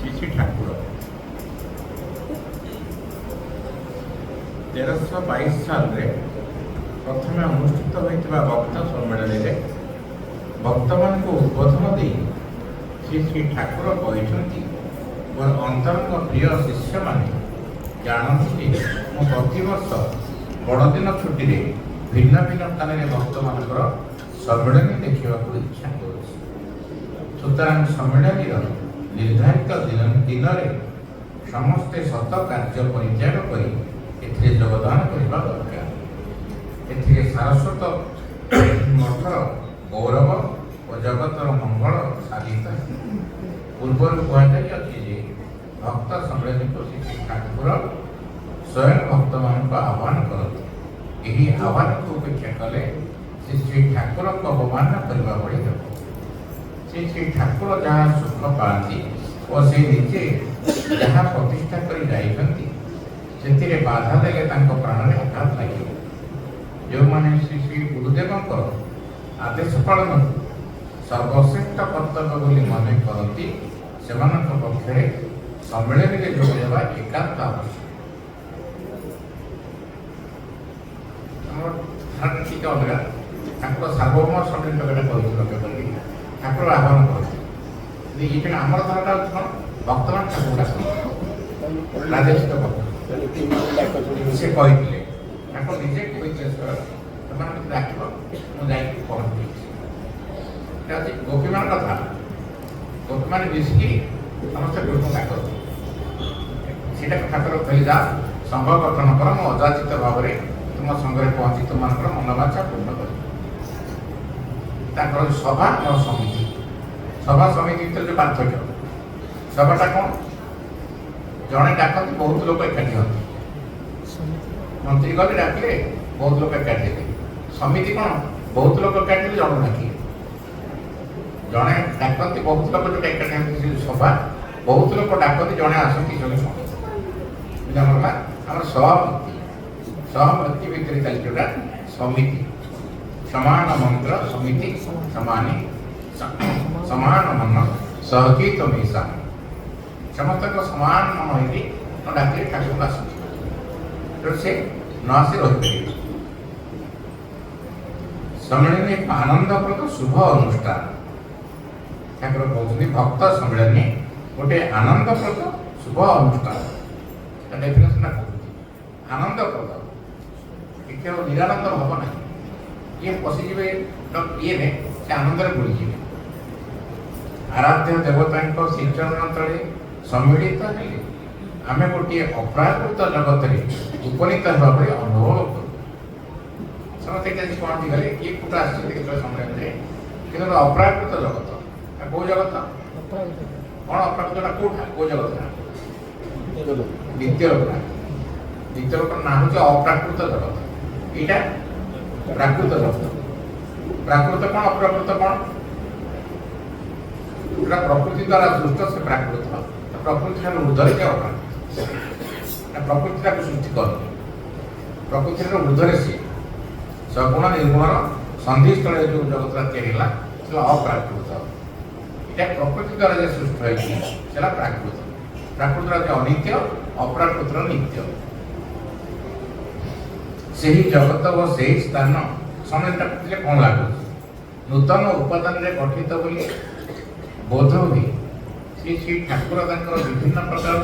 ଶ୍ରୀ ଶ୍ରୀ ଠାକୁର 1322 ସାଲରେ ପ୍ରଥମେ ଅନୁଷ୍ଠିତ ହୋଇଥିବା ଭକ୍ତ ସମ୍ମିଳନୀରେ ଭକ୍ତମାନଙ୍କୁ ଉଦ୍ବୋଧନ ଦେଇ ଶ୍ରୀ ଶ୍ରୀ ଠାକୁର କହିଛନ୍ତି, ମୋର ଅନ୍ତରଙ୍ଗ ପ୍ରିୟ ଶିଷ୍ୟମାନେ ଜାଣନ୍ତି ଯେ ମୁଁ ପ୍ରତିବର୍ଷ ବଡ଼ଦିନ ଛୁଟିରେ ଭିନ୍ନ ଭିନ୍ନ ସ୍ଥାନରେ ଭକ୍ତମାନଙ୍କର ସମ୍ମିଳନୀ ଦେଖିବାକୁ ଇଚ୍ଛା କରୁଛି। ସୁତରାଂ ସମ୍ମିଳନୀର ନିର୍ଦ୍ଧାରିତ ଦିନରେ ସମସ୍ତେ ସତ କାର୍ଯ୍ୟ ପରିତ୍ୟାଗ କରି ଏଥିରେ ଯୋଗଦାନ କରିବା ଦରକାର। ଏଥିରେ ସାରସ୍ୱତ ମଠର ଗୌରବ ଓ ଜଗତର ମଙ୍ଗଳ ସାଧିତ। ପୂର୍ବରୁ କୁହାଯାଇଅଛି ଯେ ଭକ୍ତ ସମ୍ମିଳନୀକୁ ଶ୍ରୀ ଠାକୁର ସ୍ୱୟଂ ଭକ୍ତମାନଙ୍କୁ ଆହ୍ୱାନ କରନ୍ତି। ଏହି ଆହ୍ୱାନକୁ ଉପେକ୍ଷା କଲେ ଶ୍ରୀ ଶ୍ରୀ ଠାକୁରଙ୍କ ଅବମାନନା କରିବା ଭଳି ହେବ। ଶ୍ରୀ ଶ୍ରୀ ଠାକୁର ଯାହା ସୁଖ ପାଆନ୍ତି ଓ ସେ ନିଜେ ଯାହା ପ୍ରତିଷ୍ଠା କରି ଯାଇଛନ୍ତି ସେଥିରେ ବାଧା ଦେଲେ ତାଙ୍କ ପ୍ରାଣରେ ଆଘାତ ଲାଗିବ। ଯେଉଁମାନେ ଶ୍ରୀ ଶ୍ରୀ ଗୁରୁଦେବଙ୍କର ଆଦେଶ ପାଳନକୁ ସର୍ବଶ୍ରେଷ୍ଠ କର୍ତ୍ତବ୍ୟ ବୋଲି ମନେ କରନ୍ତି ସେମାନଙ୍କ ପକ୍ଷରେ ସମ୍ମିଳନୀରେ ଯୋଗ ଦେବା ଏକାନ୍ତ ଆବଶ୍ୟକ। ଆମର ଧାରଣା ଟିକେ ଅଲଗା। ଠାକୁର ସାର୍ବଭୌମ ସମ୍ମିଳନୀ କଥା କହିଛି ଲକ୍ଷ୍ୟ କରିକି ଠାକୁର ଆହ୍ୱାନ କରନ୍ତି। ଏଇଟା ଆମର ଧାରଣା ହେଉଛି କ'ଣ ଭକ୍ତମାନେ ଠାକୁର ଡାକନ୍ତି ପ୍ରାଦେଶିକ ଭକ୍ତ ସେ କହିଥିଲେ ତାଙ୍କୁ ନିଜେ କହିଥିଲେ ସେମାନେ ମୋତେ ଡାକିବ ମୁଁ ଯାଇକି ପହଞ୍ଚିଛି। ଏଇଟା ହେଉଛି ଗୋପୀମାନ କଥା। ଗୋପୀମାନେ ମିଶିକି ସମସ୍ତେ ଗୁରୁଙ୍କୁ ଡାକନ୍ତି। ସେଇଟା ଠାକୁର କହିଲେ ଯା ସଂଘ ଗଠନ କର, ମୁଁ ଅଯାଚିତ ଭାବରେ ତୁମ ସଂଘରେ ପହଞ୍ଚି ତୁମମାନଙ୍କର ମନବାଚ୍ଛା ପୂର୍ଣ୍ଣ କରିବି। ତାଙ୍କର ସଭା ଓ ସମିତି, ସଭା ସମିତି ଭିତରେ ଯେଉଁ ପାର୍ଥକ୍ୟ, ସଭାଟା କ'ଣ ଜଣେ ଡାକନ୍ତି ବହୁତ ଲୋକ ଏକାଠି ହୁଅନ୍ତି। ମନ୍ତ୍ରୀ ଗଲେ ଡାକିଲେ ବହୁତ ଲୋକ ଏକାଠି ହେବେ। ସମିତି କ'ଣ ବହୁତ ଲୋକ ଏକାଠି ହେଲେ ଜଣେ ଡାକିଲେ। ଜଣେ ଡାକନ୍ତି ବହୁତ ଲୋକ ଯେଉଁଟା ଏକାଠି ହୁଅନ୍ତି ସଭା, ବହୁତ ଲୋକ ଡାକନ୍ତି ଜଣେ ଆସନ୍ତି ଜଣେ ସମିତି। ଆମର ସହମତି ଭିତରେ ଚାଲିଛି ଯୋଉଟା ସମିତି। ସମାନ ମନ୍ତ୍ର ସମିତି ସମାନି ସମାନ ମନ ସହକିତ ମିଶାନ। ସମସ୍ତଙ୍କ ସମାନ ମନ ହେଇକି ଡାକିଲେ ଠାକୁରଙ୍କୁ ଆସନ୍ତି। ତେଣୁ ସେ ନ ଆସି ରହିପାରିବେ। ସମ୍ମିଳନୀ ଏକ ଆନନ୍ଦପ୍ରଦ ଶୁଭ ଅନୁଷ୍ଠାନ। ଠାକୁର କହୁଛନ୍ତି ଭକ୍ତ ସମ୍ମିଳନୀ ଗୋଟେ ଆନନ୍ଦପ୍ରଦ ଶୁଭ ଅନୁଷ୍ଠାନ। ଡେଫିନେସନଟା କହୁଛି ଆନନ୍ଦପ୍ରଦ। ଟିକେ ନିରାନନ୍ଦ ହବ ନାହିଁ। କିଏ ପଶିଯିବେ ଇଏରେ ସେ ଆନନ୍ଦରେ ବୁଡ଼ିଯିବେ। ଆରାଧ୍ୟ ଦେବତାଙ୍କ ଶ୍ରୀଚରଣ ତଳେ ସମ୍ମିଳିତ ହେଲେ ଆମେ ଗୋଟିଏ ଅପ୍ରାକୃତ ଜଗତରେ ଉପନୀତ ହେବା ଭଳି ଅନୁଭବ କରୁ। ସମସ୍ତେ ଯଦି କହନ୍ତି ଗଲେ କିଏ କୋଉଟା ଆସିଛନ୍ତି କେତେବେଳେ ସମ୍ମିଳନୀରେ, କିନ୍ତୁ ଅପ୍ରାକୃତ ଜଗତ। କୋଉ ଜଗତ କ'ଣ ଅପ୍ରାକୃତଟା କୋଉଟା କୋଉ ଜଗତଟା? ଦ୍ୱିତୀୟ ଲୋକଟା। ଦ୍ୱିତୀୟ ଲୋକର ନାଁ ହେଉଛି ଅପ୍ରାକୃତ ଜଗତ। ଏଇଟା ପ୍ରାକୃତ ଜଗତ। ପ୍ରାକୃତ କ'ଣ ଅପ୍ରାକୃତ କ'ଣ? ଯୋଉଟା ପ୍ରକୃତି ଦ୍ୱାରା ସୃଷ୍ଟ ସେ ପ୍ରାକୃତ। ପ୍ରକୃତି ଠାରୁ ଉର୍ଦ୍ଧ୍ୱରେ ସେ ଅପ୍ରାକୃତ। ପ୍ରକୃତି ତାକୁ ସୃଷ୍ଟି କରନ୍ତି। ପ୍ରକୃତିର ଉର୍ଦ୍ଧ୍ୱରେ ସିଏ ସଗୁଣ ନିର୍ଗୁଣର ସନ୍ଧିସ୍ଥଳରେ ଯେଉଁ ଜଗତଟା ତିଆରି ହେଲା ସେଟା ଅପ୍ରାକୃତ। এটা প্রকৃতি দ্বারা যে সৃষ্টি হয়েছে সেটা প্রাকৃত। প্রাকৃতর যে অনিত্য, অপ্রাকৃতর নিত্য। ସେହି ଜଗତ ଓ ସେହି ସ୍ଥାନ ସମେତ ବୁଝିଲେ କ'ଣ ଲାଗୁଛି? ନୂତନ ଉପାଦାନରେ ଗଠିତ ବୋଲି ବୋଧ ହୁଏ। ଶ୍ରୀ ଶ୍ରୀ ଠାକୁର ତାଙ୍କର ବିଭିନ୍ନ ପ୍ରକାର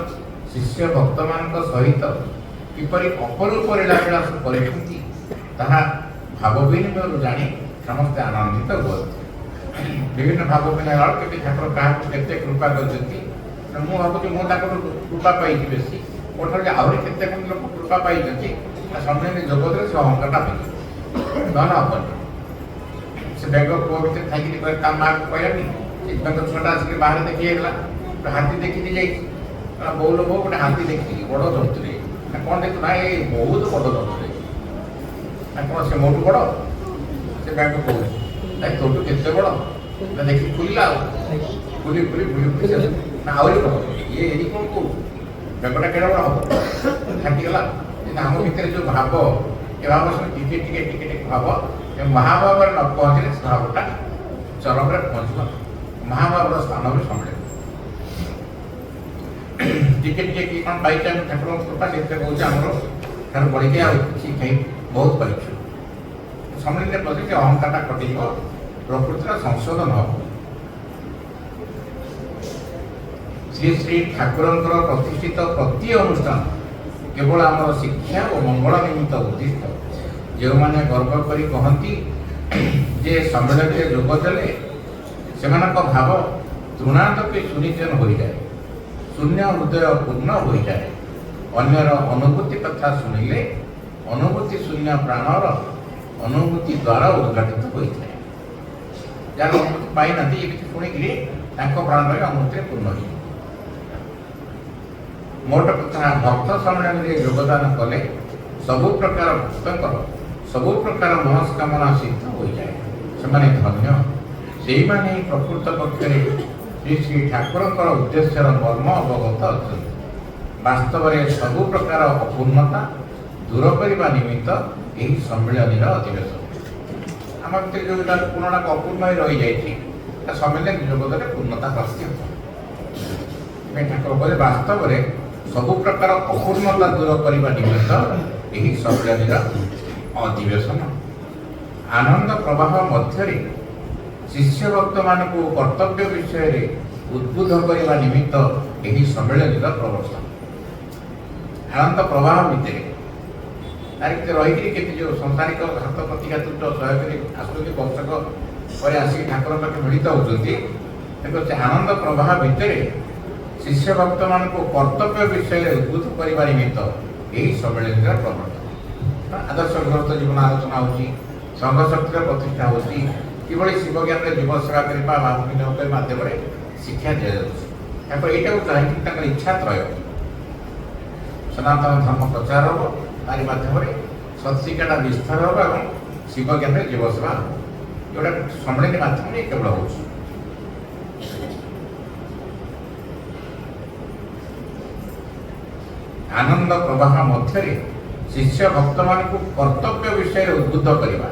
ଶିଷ୍ୟ ଭକ୍ତମାନଙ୍କ ସହିତ କିପରି ଅପରୂପ ଲୀଳାବିଳାସ କରିଛନ୍ତି ତାହା ଭାବ ବିନିମୟରୁ ଜାଣି ସମସ୍ତେ ଆନନ୍ଦିତ ହୁଅନ୍ତି। ବିଭିନ୍ନ ଭାବ ବିନିମୟ କେତେ ଠାକୁର କାହାକୁ କେତେ କୃପା କରିଛନ୍ତି। ମୁଁ ଭାବୁଛି ମୁଁ ତାଙ୍କଠୁ କୃପା ପାଇଛି ବେଶୀ। ମୋ ଠାରୁ ଆହୁରି କେତେ ଲୋକ କୃପା ପାଇଛନ୍ତି। ସମ୍ମିଳନୀ ଯୋଗ ଦେଲେ ସେ ଅହଙ୍କାରଟା ପାଇଛି ନହେଲେ ହବନି। ସେ ବେଙ୍ଗ ପୁଅ ଭିତରେ ଥାଇକି ତା ମାଆକୁ କହିଲାନି, ସେ ବେଙ୍ଗ ଛୁଆଟା ଆସିକି ବାହାରେ ଦେଖି ହେଇଗଲା, ହାତୀ ଦେଖିକି ଯାଇଛି। ବୋଉ ଲୋକ ଗୋଟେ ହାତୀ ଦେଖିଛି ବଡ଼ ଜନ୍ତୁରେ। କ'ଣ ଦେଖୁ ନା ଏଇ ବହୁତ ବଡ଼ ଜନ୍ତୁରେ। କ'ଣ ସେ ମୋଠୁ ବଡ଼? ସେ ବେଙ୍ଗ କହୁଛି ନାଇଁ ତୋଠୁ କେତେ ବଡ଼? ନା ଦେଖିକି ଖୁଲିଲା ଆଉ ବୁଲି ନା ଆହୁରି ବଡ଼। ଇଏ ଏଇ କ'ଣ କହୁଛୁ? ବେଙ୍ଗଟା କେଡ଼େ ବଡ଼ ହବ? ଥାକିଗଲା। ଆମ ଭିତରେ ଯେଉଁ ଭାବ, ଏ ଭାବ ସବୁ ଟିକେ ଟିକେ ଟିକେ ଟିକେ ଭାବ, ଏ ମହାଭାବରେ ନ ପହଞ୍ଚିଲେ ସେ ଭାବଟା ଚରମରେ ପହଞ୍ଚିବ। ମହାଭାବର ସ୍ଥାନରେ ସମ୍ମିଳିତ। टिके टिके कि कौन पाइछ ठाकुर कृपा से कौच आमर ठार बढ़ी किसी कहीं बहुत पाइछु सम्मिलन बस अहंकार कटि प्रकृतिर संशोधन हम श्री श्री ठाकुर प्रतिष्ठित प्रति अनुष्ठान केवल आमर शिक्षा और मंगल निमित्त उद्दिष्ट जो मैंने गर्व करी कहती जे सम्मेलन में जोग देले से भाव तृणांत सुनिचन हो जाए शून्य हृदय पूर्ण हो जाए अन्यर अनुभूति कथा शुणिले अनुभूति शून्य प्राणर अनुभूति द्वारा उद्घाटित होता है जार अनुभूति पाई ना ये शुणिक प्राण अनुभूति पूर्ण हो मोट कथा भक्त सम्मेलन में योगदान कले सबु प्रकार भक्तर सबु प्रकार मनस्कामना सिद्ध हो जाए से धन्य से ही प्रकृत पक्ष श्री श्री ठाकुर उद्देश्यर मर्म अवगत अच्छा वास्तव में सबु प्रकार अपूर्णता दूर करने निमित्त यही सम्मिलन अधिवेशन आम भर जो पूर्णटा अपूर्ण रही जाए सम्मिलन जोगदान पूर्णता प्राप्ति होता ठाकुर बोले वास्तव में सबु प्रकार अपूर्णता दूर करने निमित्त यही सम्मिलन अधिवेशन आनंद प्रवाह मध्य शिष्य भक्त मान कर्तव्य विषय उद्बुद्ध करने निमित्त यही सम्मेलन प्रवर्तन आनंद प्रवाह भितर रही के जो संसारिक हाथ प्रतिघात सहयोग आसुच्च वर्षक पर आसिक ठाकुर पाखे मिलित होती से आनंद प्रवाह भितर शिष्य भक्त मान कर्तव्य विषय उद्बुद्ध करने निमित्त यही सम्मेलन प्रवर्तन आदर्श गृहस्थ जीवन आलोचना होती संघ शक्तिर प्रतिष्ठा होती किभली शिव ज्ञान जीव सेवा करने माध्यम शिक्षा दि जाए यहाँ चाहिए इच्छा त्रय सनातन धर्म प्रचार हम तारी माध्यम सत्शिक्षाटा विस्तार हम और शिव ज्ञान जीव सेवा हम जोटा सम्मेलन माध्यम केवल हो आनंद प्रवाह मध्य शिष्य भक्त मान कर्तव्य विषय उद्बुद्ध करवा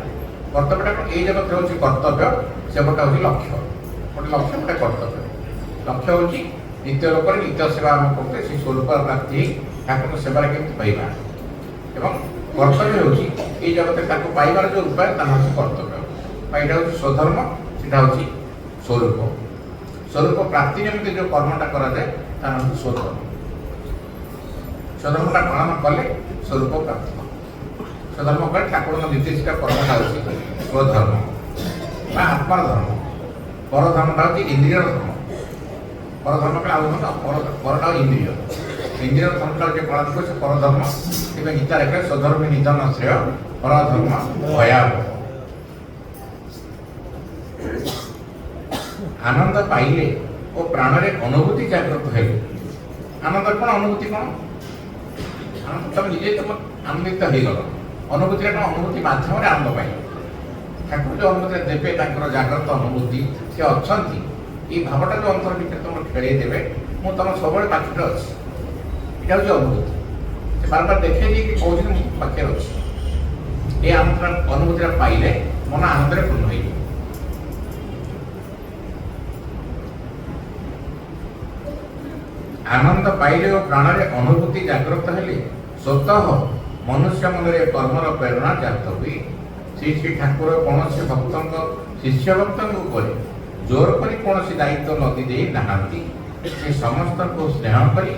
कर्तव्यटा ये जगत हूँ कर्तव्य से गोटे हूँ लक्ष्य गोटे लक्ष्य गोटे कर्तव्य लक्ष्य हूँ नित्य लोक नित्य सेवा आम करते से स्वरूप प्राप्ति ठाकुर सेवार केमती पाइबा एवं कर्तव्य हूँ ये जगत पाइबार जो उपाय ता हूँ कर्तव्य यहाँ हूँ स्वधर्म से हूँ स्वरूप स्वरूप प्राप्ति निमित्त जो कर्मटा कराए ता हूँ स्वधर्म स्वधर्मटा पालन कले स्वरूप प्राप्ति स्वधर्म कले ठाकुर निर्देशित कर्मटा हूँ स्वधर्म आत्मार धर्म परधर्मटा हूँ इंद्रिय धर्म परधर्म कले परटा इंद्रिय इंद्रिय धर्मटा जो पालन कर परधर्म तेज गीता रेखा स्वधर्म निधन श्रेय परधर्म भयावह आनंद पाइले और प्राण में अनुभूति जागृत है आनंद कौन अनुभूति कौन तुम निजे तुम आनंदित हो गल अनुभूति कौन अनुभूति मध्यम आनंद पाइल ठाकुर जो अनुभूति देवे जागृत अनुभूति सी अच्छा ये भावटा जो अंतर भितर तुम खेल देवे मुझे तुम सब पाखे अच्छी यहाँ हूँ अनुभूति से बार बार देखे कि कौन पाखे अच्छी ये अनुभूति पाइले मन आनंद पूर्ण हो आनंद पाइले और प्राण में अनुभूति जागृत हेले स्वतः मनुष्य मन में कर्मर प्रेरणा जात हुए श्री श्री ठाकुर कौन से भक्त शिष्य भक्त जोर कर कौन दायित्व नदी दे नहांती से समस्त को स्नेह कर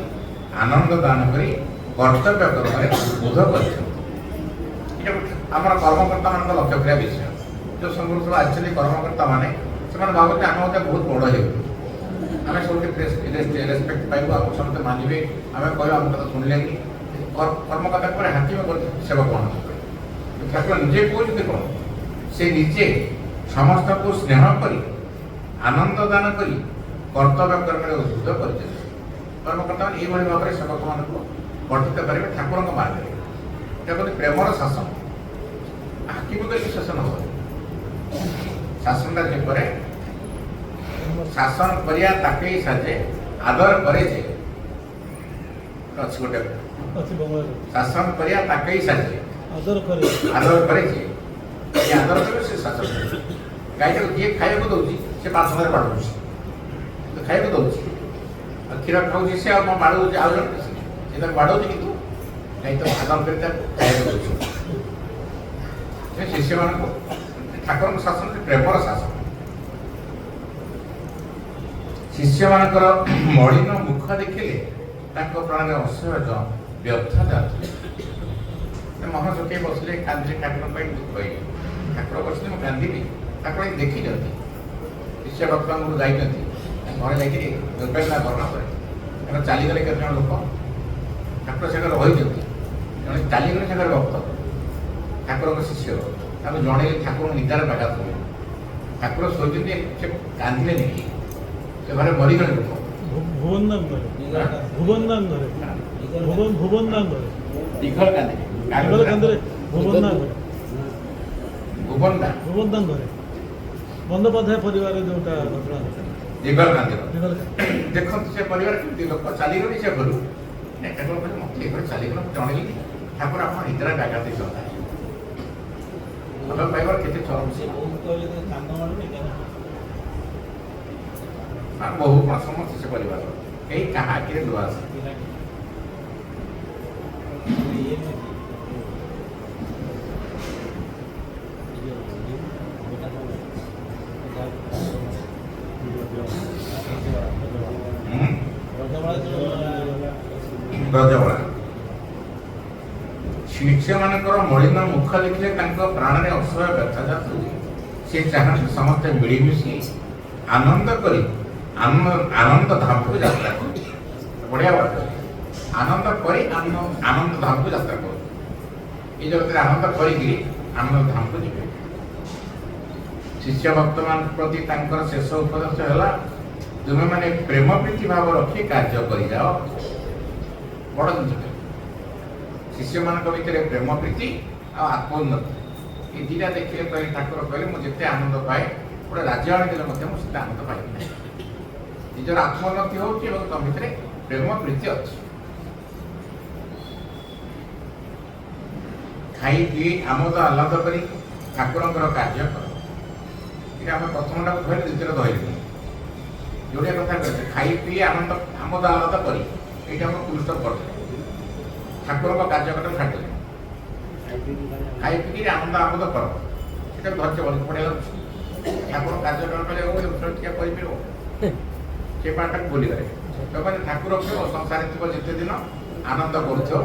आनंद दान कर कर्तव्य कर्म उद्बुद्ध कर कर्मकर्ता मान लक्ष्य क्रिया विषय जो संगठन आसछे कर्मकर्ता माने भावते आम बहुत बड़ हो आम सब रेस्पेक्ट पाइबू आप समस्त मानवे आम कह आम कथा शुणिले कर्मकर्ता पर हाकिम सेवा कौन ठाकुर निजे कहते कौन से निजे समस्त को स्नेह कर आनंद दान कर कर्तव्य कर्म उद्बुद्ध कर कर्मकर्ता ये भाव में सेवक मान वर्धित करेंगे ठाकुर मार्ग में प्रेमर शासन हाकिम कर शासन हम शासनटा जे शासन करिया ताके साजे आदर करे जे गोटे शासन करिया ताके साजे आदर करे जे ये आदर करे से शासन करे गाय जी खाया को दौर से प्रार्थना पाठ तो खाया को दौर କ୍ଷୀର ଖାଉଛି ସେ ଆଉ କ'ଣ ବାଡ଼ଉଛି ଆଉ ଜଣେ ସେ ତାକୁ ବାଡ଼ଉଛି କିନ୍ତୁ କାହିଁ ତ ଆଦର କରି ତାକୁ ଖାଇବାକୁ ଦେଉଛି। ଶିଷ୍ୟମାନଙ୍କୁ ଠାକୁରଙ୍କ ଶାସନ ପ୍ରେମର ଶାସନ। ଶିଷ୍ୟମାନଙ୍କର ମଳିନ ମୁଖ ଦେଖିଲେ ତାଙ୍କ ପ୍ରାଣରେ ଅସହ୍ୟ ବ୍ୟଥା ଯାଉଥିଲେ। ମନ ଶୁଖେଇ ବସିଲେ, କାନ୍ଦିଲେ, ଠାକୁର ପାଇଁ ଦୁଃଖ ହେଇଛି। ଠାକୁର ବସିଲେ ମୁଁ କାନ୍ଦିବି, ଠାକୁର ଦେଖିଛନ୍ତି। ଶିଷ୍ୟ ଭକ୍ତଙ୍କୁ ଯାଇଛନ୍ତି, ଘରେ ଯାଇକି ଦୁର୍ବେଦନା ବର୍ଣ୍ଣନା କରେ। କାରଣ ଚାଲିଗଲେ କେତେ ଜଣ ଲୋକ, ଠାକୁର ସାଙ୍ଗରେ ରହିଛନ୍ତି। ଜଣେ ଚାଲିଗଲେ ସାଙ୍ଗରେ ଭକ୍ତ, ଠାକୁରଙ୍କ ଶିଷ୍ୟ, ତାକୁ ଜଣେଇଲେ ଠାକୁରଙ୍କ ନିଦାର ବ୍ୟାଘାତ ହୁଏ। ଠାକୁର ଶୋଇଛନ୍ତି, ସେ କାନ୍ଦିଲେ ନେଇକି ସେ ଘରେ ମରିଗଲେ ଲୋକ। ଭୁବନ ଦୀଘଲ କାନ୍ଦିଲେ, ଭୁବନ ଘରେ ବନ୍ଦୋପାଧ୍ୟାୟ ପରିବାର ଯୋଉଟା ଦୀଘଲ କାନ୍ଦିଲ। ଦେଖନ୍ତୁ ସେ ପରିବାର କେମିତି ଲୋକ ଚାଲିଗଲେ ସେ ଘରୁ। ଠାକୁର କହିଲେ ମତେ ଏ ଘରେ ଚାଲିଗଲ, ଜଣେଇଲି ଠାକୁର ଆପଣ ନିଦ୍ରା ବ୍ୟାଘାତ ହେଇଛନ୍ତି। ଭଲ ପାଇବାର କେତେ ଚରମ ବହୁ କ'ଣ ସମସ୍ତେ ସେ ପରିବାର କେହି କାହା ଆଖିରେ ଲୁହ ଆସେ। ବ୍ରଜବଳା ଶିଷ୍ୟମାନଙ୍କର ମଳିନ ମୁଖ ଦେଖିଲେ ତାଙ୍କ ପ୍ରାଣରେ ଅସହ୍ୟ ବ୍ୟଥା ଜାତ ହୁଏ। ସେ ଚାହାନ୍ତି ସମସ୍ତେ ମିଳିମିଶି ଆନନ୍ଦ କରି ଆନନ୍ଦ ଧାମକୁ ଯାତ୍ରା କରୁ। ବଢ଼ିଆ ବାଟ, ଆନନ୍ଦ କରି ଆନନ୍ଦ ଧାମକୁ ଯାତ୍ରା କରୁ। এই ଜଗତରେ ଆନନ୍ଦ କରିକିରି ଆନନ୍ଦ ଧାମକୁ ଯିବେ। ଶିଷ୍ୟ ଭକ୍ତମାନଙ୍କ ପ୍ରତି ତାଙ୍କର ଶେଷ ଉପଦେଶ ହେଲା, ତୁମେମାନେ ପ୍ରେମ ପ୍ରୀତି ଭାବ ରଖି କାର୍ଯ୍ୟ କରିଯାଅ। ବଡ଼ ଜିନିଷ ଶିଷ୍ୟମାନଙ୍କ ଭିତରେ ପ୍ରେମ ପ୍ରୀତି ଆଉ ଆତ୍ମୋନ୍ନତି, ଏ ଦୁଇଟା ଦେଖିଲେ କହିଲେ ଠାକୁର କହିଲେ ମୁଁ ଯେତେ ଆନନ୍ଦ ପାଏ ଗୋଟେ ରାଜ୍ୟ ଆଣିଦେଲେ ମଧ୍ୟ ମୁଁ ସେତେ ଆନନ୍ଦ ପାଇବି ନାହିଁ। ନିଜର ଆତ୍ମୋନ୍ନତି ହେଉଛି ଏବଂ ତମ ଭିତରେ ପ୍ରେମ ପ୍ରୀତି ଅଛି। ଖାଇ ପିଇ ଆମୋଦ ଆହ୍ଲାଦ କରି ଠାକୁରଙ୍କର କାର୍ଯ୍ୟ କର। ଏଇଟା ଆମେ ପ୍ରଥମଟାକୁ ଧରିଲେ, ଦ୍ୱିତୀୟ ଧରିଲେ ଯୋଉଟା କଥା କହିଲେ ଖାଇ ପିଇ ଆମୋଦ ଆହ୍ଲାଦ କରି, এইটা আমরা পুরুষ করতে ঠাকুরଙ୍କ କାର୍ଯ୍ୟକ୍ରମ ଛାଡ଼ିଦେଲେ। ଖାଇ ପିଇକି ଆନନ୍ଦ ଆମୋଦ କର, ସେଟା ଧୈର୍ଯ୍ୟ ଭଲ ପଡ଼ିଆ ଲାଗୁଛି। ଠାକୁର କାର୍ଯ୍ୟକ୍ରମ କଲେ ଟିକେ କରିପାରିବ, ସେ ପାଠଟାକୁ ଭୁଲିଗଲେ। ଲୋକମାନେ ଠାକୁର ସଂସାରରେ ଥିବ ଯେତେ ଦିନ ଆନନ୍ଦ କରୁଥିବ,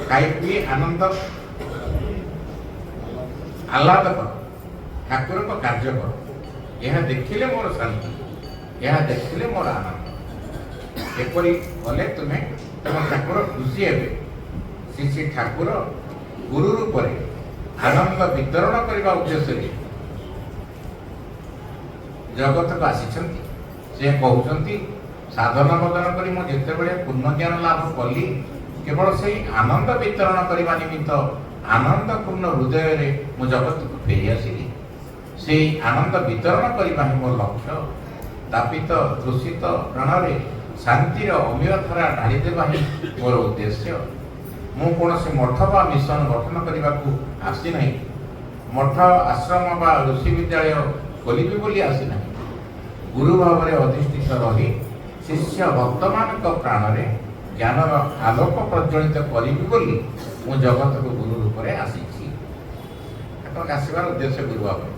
ଖାଇ ପିଇ ଆନନ୍ଦ ଆହ୍ଲାଦ କର, ଠାକୁରଙ୍କ କାର୍ଯ୍ୟ କର। ଏହା ଦେଖିଲେ ମୋର ଶାନ୍ତି, ଏହା ଦେଖିଲେ ମୋର ଆନନ୍ଦ। ଏପରି କଲେ ତୁମେ ତମ ଠାକୁର ଖୁସି ହେବେ। ଶ୍ରୀ ଠାକୁର ଗୁରୁ ରୂପରେ ଆନନ୍ଦ ବିତରଣ କରିବା ଉଦ୍ଦେଶ୍ୟରେ ଜଗତକୁ ଆସିଛନ୍ତି। ସେ କହୁଛନ୍ତି, ସାଧନ ବଦନ କରି ମୁଁ ଯେତେବେଳେ ପୂର୍ଣ୍ଣ ଜ୍ଞାନ ଲାଭ କଲି, କେବଳ ସେଇ ଆନନ୍ଦ ବିତରଣ କରିବା ନିମିତ୍ତ ଆନନ୍ଦପୂର୍ଣ୍ଣ ହୃଦୟରେ ମୁଁ ଜଗତକୁ ଫେରି ଆସିଲି। ସେଇ ଆନନ୍ଦ ବିତରଣ କରିବା ହିଁ ମୋ ଲକ୍ଷ୍ୟ। ତାପିତ ଦୂଷିତ ପ୍ରାଣରେ ଶାନ୍ତିର ଅମୀୟ ଧାରା ଢାଳି ଦେବା ହିଁ ମୋର ଉଦ୍ଦେଶ୍ୟ। ମୁଁ କୌଣସି ମଠ ବା ମିଶନ ଗଠନ କରିବାକୁ ଆସିନାହିଁ। ମଠ ଆଶ୍ରମ ବା ଋଷି ବିଦ୍ୟାଳୟ ଖୋଲିବି ବୋଲି ଆସିନାହିଁ। ଗୁରୁ ଭାବରେ ଅଧିଷ୍ଠିତ ରହି ଶିଷ୍ୟ ଭକ୍ତମାନଙ୍କ ପ୍ରାଣରେ ଜ୍ଞାନର ଆଲୋକ ପ୍ରଜ୍ୱଳିତ କରିବି ବୋଲି ମୁଁ ଜଗତକୁ ଗୁରୁ ରୂପରେ ଆସିଛି। ଆପଣଙ୍କ ଆସିବାର ଉଦ୍ଦେଶ୍ୟ ଗୁରୁ ଭାବରେ।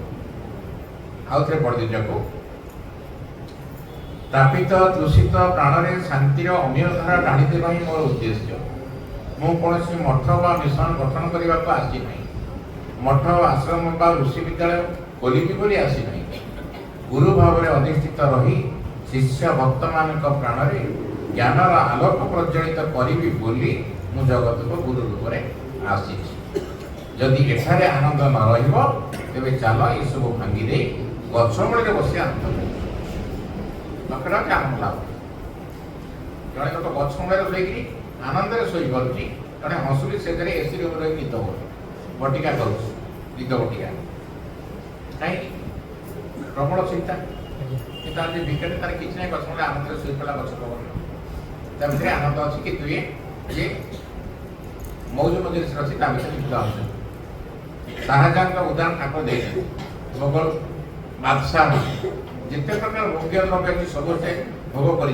ଆଉ ଥରେ ପଢ଼ିଦେବାକୁ, ତାପିତ ଦୂଷିତ ପ୍ରାଣରେ ଶାନ୍ତିର ଅମୀୟ ଧାରା ଢାଳି ଦେବା ହିଁ ମୋର ଉଦ୍ଦେଶ୍ୟ। ମୁଁ କୌଣସି ମଠ ବା ମିଶନ ଗଠନ କରିବାକୁ ଆସିନାହିଁ। ମଠ ଆଶ୍ରମ ବା ଋଷି ବିଦ୍ୟାଳୟ ଖୋଲିବି ବୋଲି ଆସିନାହିଁ। ଗୁରୁ ଭାବରେ ଅଧିଷ୍ଠିତ ରହି ଶିଷ୍ୟ ଭକ୍ତମାନଙ୍କ ପ୍ରାଣରେ ଜ୍ଞାନର ଆଲୋକ ପ୍ରଜ୍ୱଳିତ କରିବି ବୋଲି ମୁଁ ଜଗତକୁ ଗୁରୁ ରୂପରେ ଆସିଛି। ଯଦି ଏଠାରେ ଆନନ୍ଦ ନ ରହିବ, ତେବେ ଚାଲ ଏସବୁ ଭାଙ୍ଗି ଦେଇ ଗଛ ମୂଳରେ ବସି ଆନନ୍ଦ ଲକ୍ଷ୍ୟଟା ହେଉଛି ଆନନ୍ଦ ଲାଭ। ଜଣେ ଲୋକ ଗଛ ମୂଳରେ ଶୋଇକିରି ଆନନ୍ଦରେ ଶୋଇପାରୁଛି, ଜଣେ ହସୁରି ସେଥିରେ ଏସି ରୁମ୍ରେ ରହି ନିଦ କରୁଛି, ବଟିକା କରୁଛି, ନିଦ ବଟିକା। କାହିଁକି? ପ୍ରବଳ ଚିନ୍ତା। ଚିନ୍ତା ଯଦି ଭିତରେ ତାର କିଛି ନାହିଁ, ଗଛ ମୂଳରେ ଆନନ୍ଦରେ ଶୋଇପଡ଼ିଲା, ଗଛ ପବନ ତା ଭିତରେ ଆନନ୍ଦ ଅଛି। କିନ୍ତୁ ଇଏ ମୌଜ ମଜଲିସ୍ ଅଛି, ତା ଭିତରେ ନିଦ ଆସୁଛି। ଶାହାଜାହାନଙ୍କ ଉଦାହରଣ ଠାକୁର ଦେଇଛନ୍ତି। ମୋଗଲ ବାଦଶାହ जिते प्रकार भोग्य द्रव्य अच्छी सब से भोग कर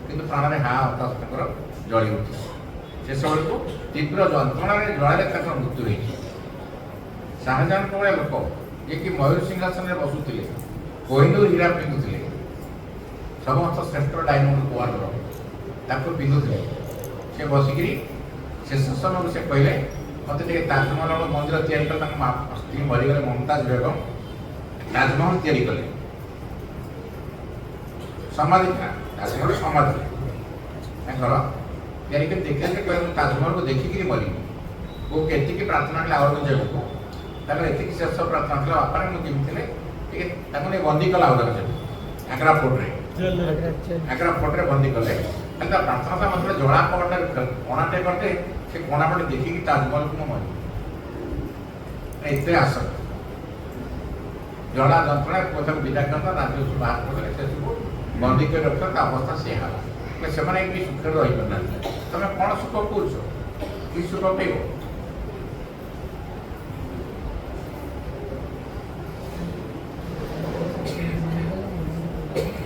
किंतु प्राण में हाँ हताश जली उठी शेष बेलू तीव्र जंत्रणा ज्वाला मृत्यु होती शाहजहां भाया लोक जे कि मयूर सिंहासन में बसुले कोहिनूर हीरा पिंधुले समस्त श्रेष्ठ डायमंड गोवाल पिंधुले से बसिक शेष समय से कहले मत ताजमहल मंदिर तैयारी कले स्त्री मरीगले मुमताज बेगम ताजमहल तैयारी कले समाधि था ताजमहल समाधि तैयारी कर देखा ताजमहल को देखिक मरी वो केतिकी प्रार्थना कले आवर जाऊ ये शेष प्रार्थना कला बापा मुझे बंदी कला आग्रा फोर्टे बंदी कले प्रार्थना मतलब जड़ा कपटे कणाटे करते से कणापटे देखिक ताजमहल को मरी एत आसक्त जड़ा जंत्रणा कथा विदा करता राज्य बाहर करते से सब बंदी कर रखता अवस्था से से सुखे रही पार तुम कौन सुख कौच कि सुख पाइब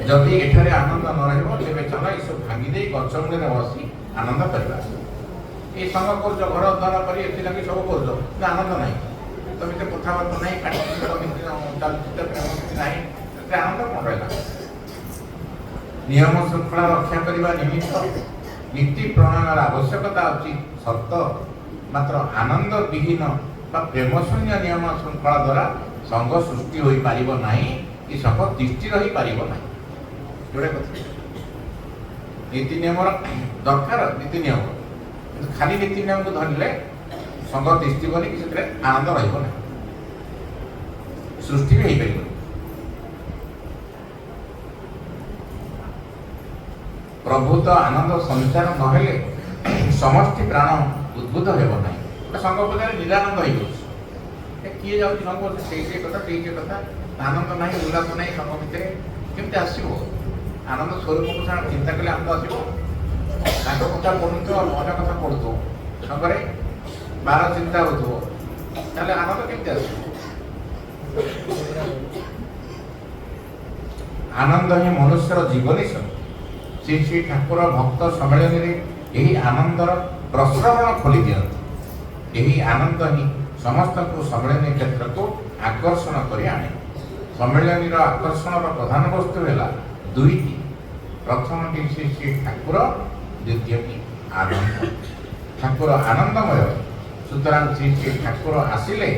जदि एठारे आनंद न रही चल ये सब भांगी गच मूल बसी आनंद करवा ये संग कर घर द्वारा कर सब कर आनंद ना तुम तो कथबार्ता ना आनंद कौन रहा नियम श्रृंखला रक्षा करने निमित्त नीति प्रणयन आवश्यकता अच्छी सत मात्र आनंद विहीन प्रेम शून्य नियम श्रृंखला द्वारा संघ सृष्टि हो पार ना कि संघ दृष्टि रही पार ना जोड़े नीति नियम दरकार नीति नियम खाली नीति नियम को धरले संघ दृष्टि बनी कि आनंद रहा सृष्टि भी हो पार प्रभुत आनंद संचार नहेले समष्टि प्राण उद्भूत होना गोटे संघ पूजा निरानंद हो किए जाऊँ संघ कथा आनंद ना उल्लास ना संघ भितर केमती आसो आनंद स्वरूप को चिंता कले आनंद आसो कथा पढ़ुथ मन कथा पढ़ुथ संगे बार चिंता हो आनंद केमती आस आनंद ही मनुष्यर जीवन श्री श्री ठाकुर भक्त सम्मेलन में यही आनंदर प्रसरण खोली दियंतु यही आनंद ही समस्त को सम्मेलन क्षेत्र को आकर्षण कर आने सम्मेलन आकर्षण प्रधान वस्तु है दुईटी प्रथम श्री श्री ठाकुर द्वितीय आनंद ठाकुर आनंदमय सुतरां श्री श्री ठाकुर आसिले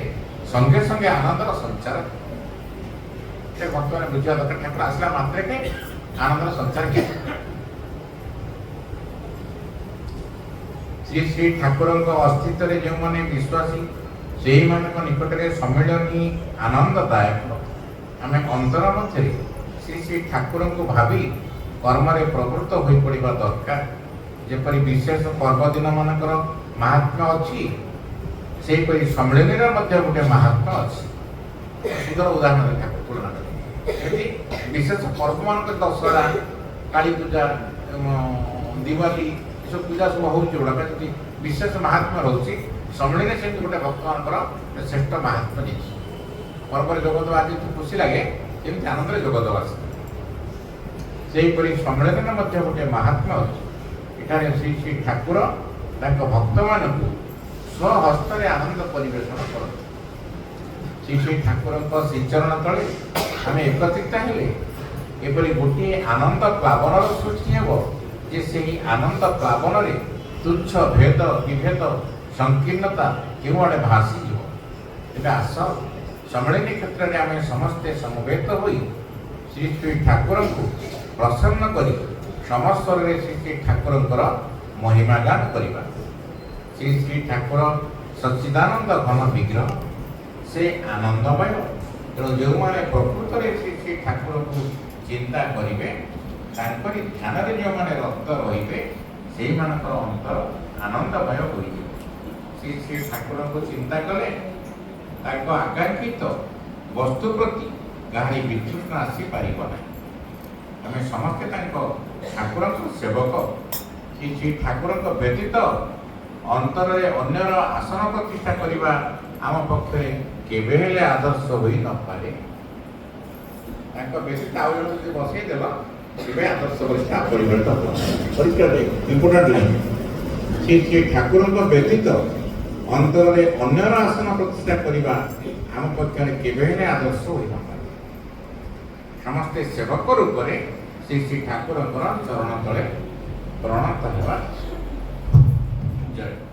संगे संगे आनंदर संचार भक्त मैंने बुझा दरकार ठाकुर आसला मात्रे के आनंदर संचार किए श्री श्री ठाकुर अस्तित्व जो मैंने विश्वासी से निकट में सम्मेलन ही आनंददायक आम अंतर मध्य श्री श्री ठाकुर को भावी कर्म प्रवृत्त हो पड़ा दरकार जपरी विशेष पर्वदिन मानकर महात्म्य अच्छी से सम्मेलन गोटे महात्म्य अच्छी सुंदर उदाहरण ठाकुर तुलना करें विशेष पर्व मान दशहरा काली पूजा दिवाली सब पूजा सब होगा विशेष महात्मा रोचे सम्मेलन से गोटे भक्त मान श्रेष्ठ महात्मा जिस पर्व जोगद आज खुशी लगे जमी आनंद जोगदवा से सम्मेलन गोटे महात्मा अच्छे श्री श्री ठाकुर भक्त मान स्वहस्त आनंद परिवेशन कर श्री श्री ठाकुर श्रीचरण तले आम एकत्रित हेले एपरी गोटे आनंद प्लावन सृष्टि हो जे से ही आनंद प्लावन में तुच्छ भेद विभेद संकीर्णता क्यों आड़े भासी जीव आस सम्मेलन क्षेत्र में आम समस्ते समवेत हो श्री श्री ठाकुर को प्रसन्न कर समस्वर श्री श्री ठाकुर महिमा गान करवा श्री श्री ठाकुर सच्चिदानंद घन विग्रह से आनंदमय तेणु जो मैंने प्रकृत में श्री श्री ठाकुर को चिंता करेंगे ध्यान जो मैंने रक्त रे से अंतर आनंदमय हो श्री श्री ठाकुर को चिंता कले आकांक्षित वस्तु प्रति कहीं वितृष्ण आसीपर ना आम समस्ते ठाकुर सेवक श्री श्री ठाकुर व्यतीत अंतर अन्यर आसन प्रतिष्ठा करने आम पक्षे केवे आदर्श हो न पारे ତାଙ୍କ ବ୍ୟତୀତ ଆଉ ଜଣେ ଯଦି ବସେଇଦେଲ ତେବେ ଆଦର୍ଶ ପ୍ରତିଷ୍ଠା ପରିବର୍ତ୍ତ ହେବ। ପରିଷ୍କାର ଇମ୍ପୋର୍ଟାଣ୍ଟ ଲାଇନ୍। ସେ ଠାକୁରଙ୍କ ବ୍ୟତୀତ ଅନ୍ତରରେ ଅନ୍ୟର ଆସନ ପ୍ରତିଷ୍ଠା କରିବା ଆମ ପକ୍ଷରେ କେବେ ହେଲେ ଆଦର୍ଶ ହୋଇନପାରେ। ସମସ୍ତେ ସେବକ ରୂପରେ ଶ୍ରୀ ଠାକୁରଙ୍କର ଚରଣ ତଳେ ପ୍ରଣତ ହେବା। ଜୟ।